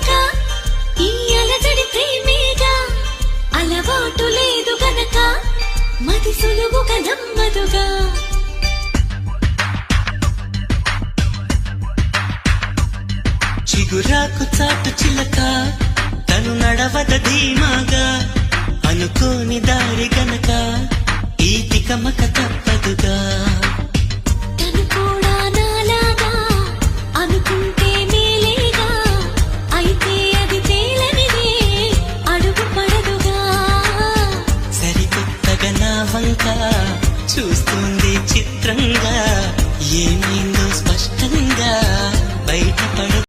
గనక ఈ అలజడి ప్రేమేగా అలవాటు లేదు గనక మది సులువుగా నమ్మదుగా చిగురాకు చాటు చిలక తను నడవద ధీమాగా అనుకోని దారి గనక ఈ తికమక తప్పదుగా తను కూడా నాలాగా అనుకుంటే మేలేగా అయితే అది తేలనిదే అడుగు పడదుగా సరికొత్తగా నా వంక చూస్తుంది చిత్రంగా ఏమైంది